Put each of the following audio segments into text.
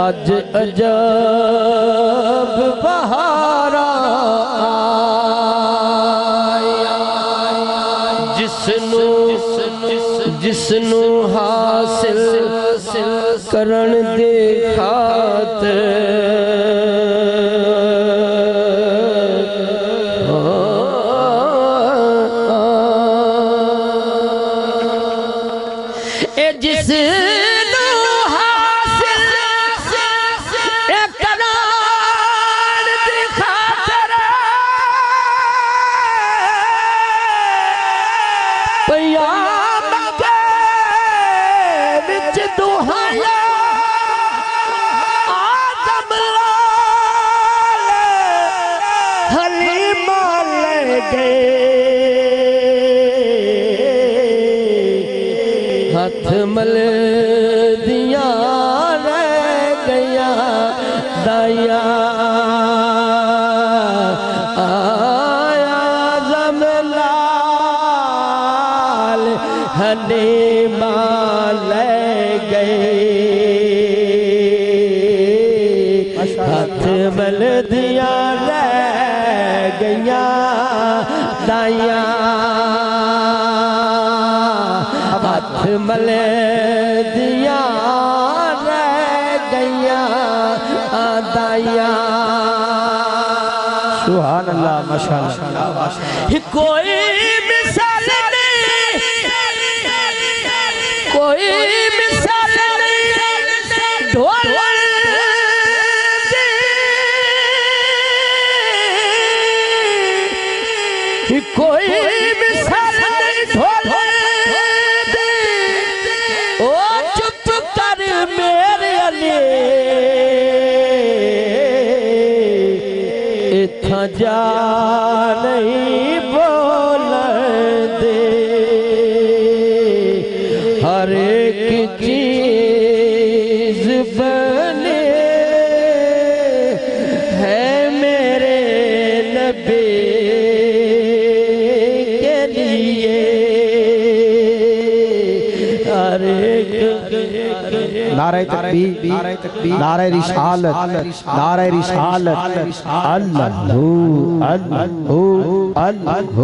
اج عجب بہارا جسنو حاصل کرن دے خاطر اے جسنو حاصل کرن دے خاطر پیام کے وچ دہایا آدم لال حلیمہ لے گئے ہاتھ مل دیاں رہ گیا دایا آدم لال حلیمہ لے گئے ہاتھ مل دیاں رہ گیا دایا ہاتھ مل دیاں رہ گیا دایا سبحان اللہ ماشاءاللہ کوئی مثال نہیں کوئی مثال نہیں ڈھول دی کوئی مثال نہیں ڈھول دی او چپ کر میرے علی اتھا جا نہیں بول دے ہر ایک چیز بنے ہے میرے نبی کے لیے ہر ایک نعرہ تکبیر نعرہ رسالت نعرہ رسالت اللہ اللہ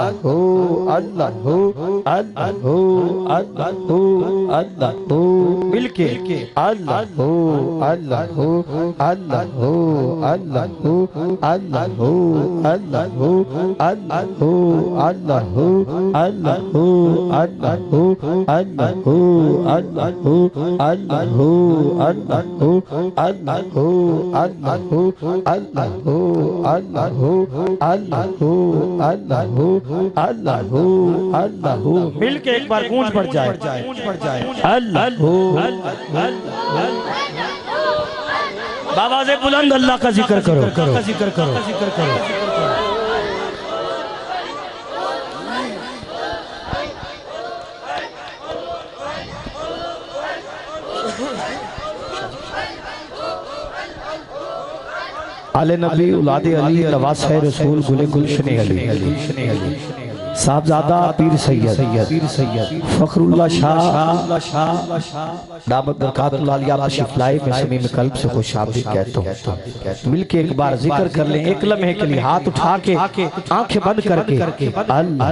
اللہ مل کے اللہ اللہ اللہ اللہ اللہ اللہ اللہ اللہ اللہ مل کے ایک بار گونج پڑ جائے اللہ بابا سے بلند اللہ کا ذکر کرو آل نبی اولاد علی نواسہ رسول گل گلشن علی صاحبزادہ پیر سید فخر اللہ شاہ دامت برکات اللہ علیہ تشریف لائے، میں صمیم قلب سے خوش آمدید کہتا ہوں۔ مل کے ایک بار ذکر کر لیں، ایک لمحے کے لیے ہاتھ اٹھا کے آنکھیں بند کر کے اللہ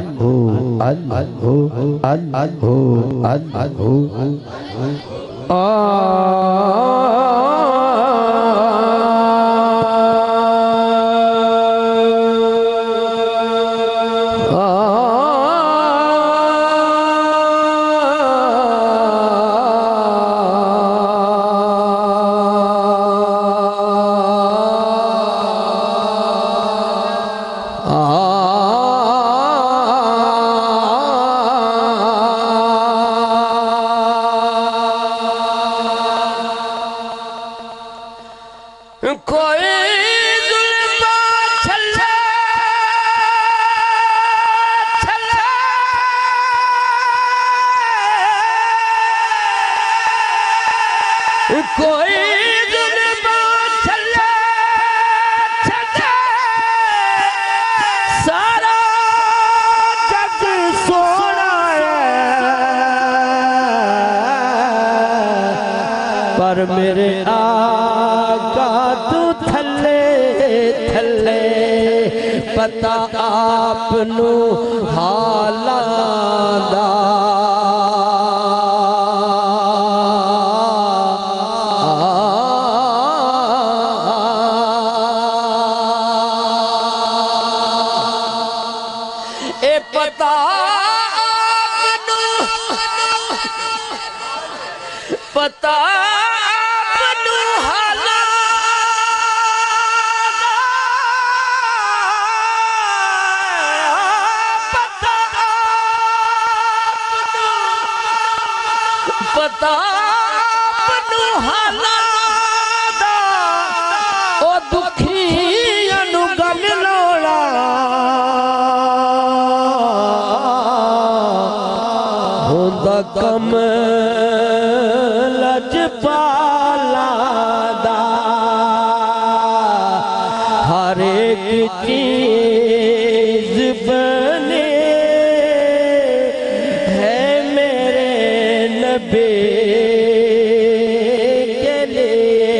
پر میرے آقا تو تھلے تھلے پتا آپ نو حالاں دا اے پتا آپ نو پتا پتا اپنو حالاں دا او دکھیاں نو گل لوڑا ہوندا کم لجپالا دا ہر ایک چیز بنے ہے میرے نبی کے لیے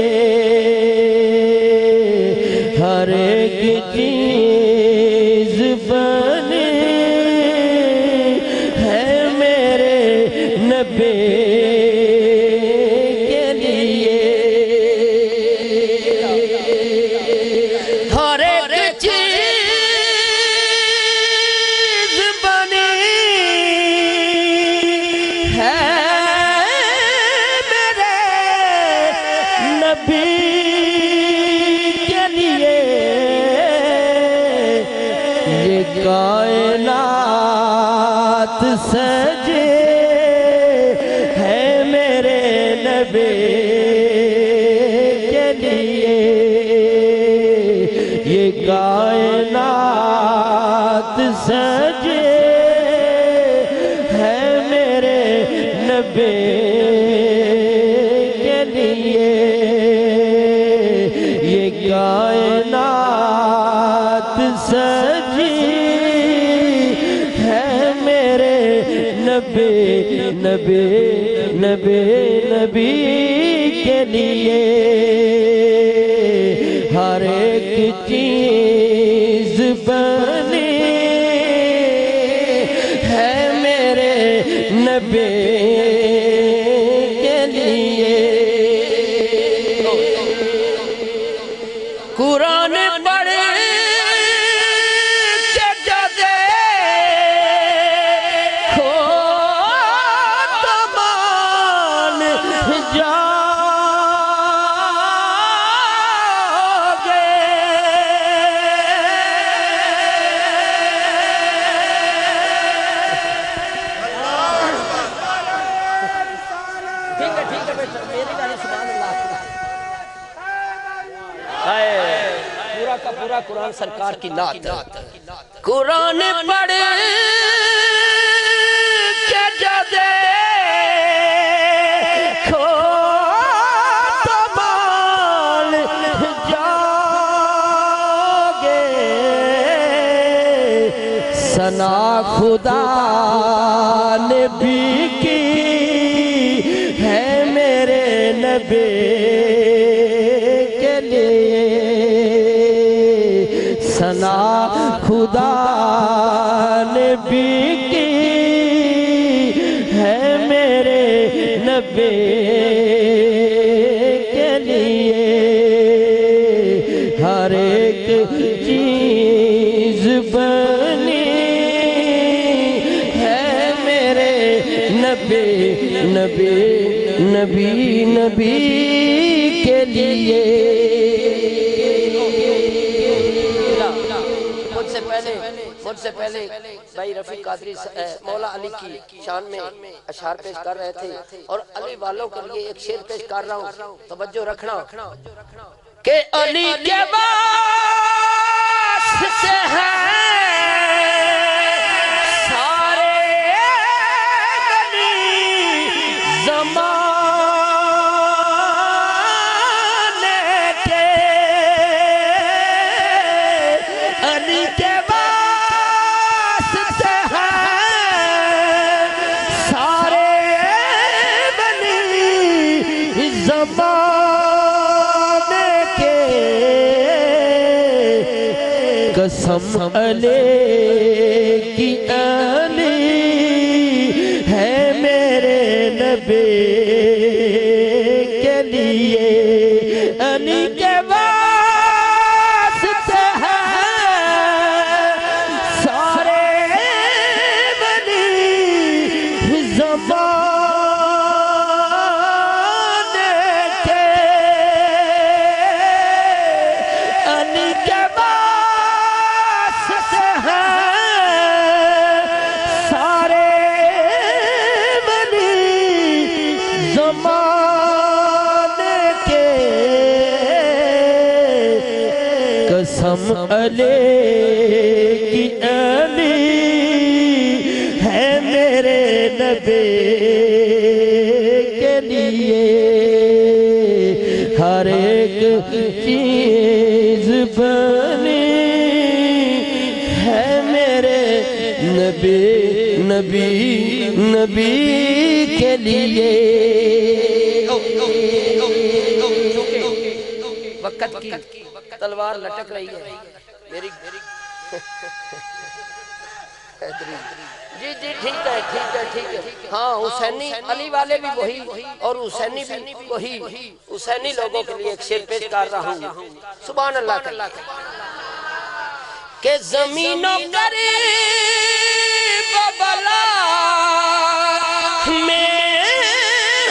ہر ایک چیز بنے ہے میرے نبی کے لیے ہر ایک چیز بنے ہے میرے نبی کے لیے یہ کائنات سجے ہے میرے نبی کے لیے یہ کائنات سجے ہے میرے نبی کے لیے یہ کائنات سجی ہے میرے نبی نبی کے لیے ہر ایک چیز بنی ہے میرے نبی کے لیے قرآن پڑھ کے جدے مان جاگے ٹھیک ہے بیٹا میری گانے سبحان اللہ پورا کا پورا قرآن سرکار کی نعت قرآن پڑھ کے جدے ثنا خدا نے بھی کی ہے میرے نبی کے لیے ثنا خدا نے بھی کی ہے میرے نبی کے لیے ہر ایک چیز بنی ہے میرے نبی نبی نبی نبی کے لیے مجھ سے پہلے بھائی رفیع قادری مولا علی کی شان میں اشعار پیش کر رہے تھے اور علی والوں کے لیے ایک شعر پیش کر رہا ہوں توجہ رکھنا کہ علی کے واسطے ہیں سارے بنی زمانے کے علی کے قسم علی کی علی ہے میرے نبی کے لیے علی کے واسطے ہیں سارے بنی زمانے کے علی کے قسم علی کی علی ہے میرے نبی کے لیے ہر ایک چیز بنی ہے میرے نبی نبی نبی کے لیے وقت کی تلوار لٹک رہی ہے میری جی جی ٹھیک ہے ہاں حسینی علی والے بھی وہی اور حسینی بھی وہی حسینی لوگوں کے لیے ایک شعر پیش کر رہا ہوں سبحان اللہ کہ زمین و قریب بلا میں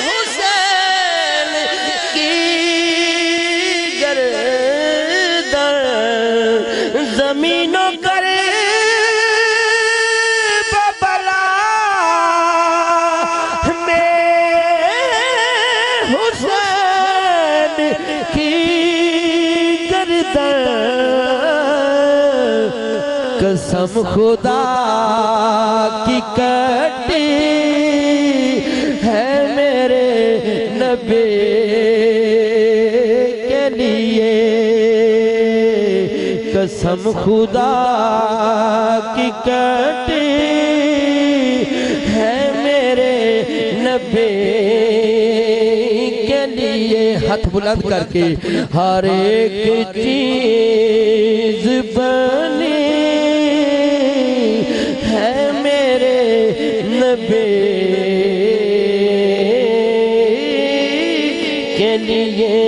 حسین کی زمین و قریب بلا میں حسین کی گردن قسم خدا کی کٹی ہے میرے نبی کے لیے قسم خدا کی کٹی ہے میرے نبی کے لیے ہاتھ بلند کر کے ہر ایک چیز بنی ہے میرے نبی کے لیے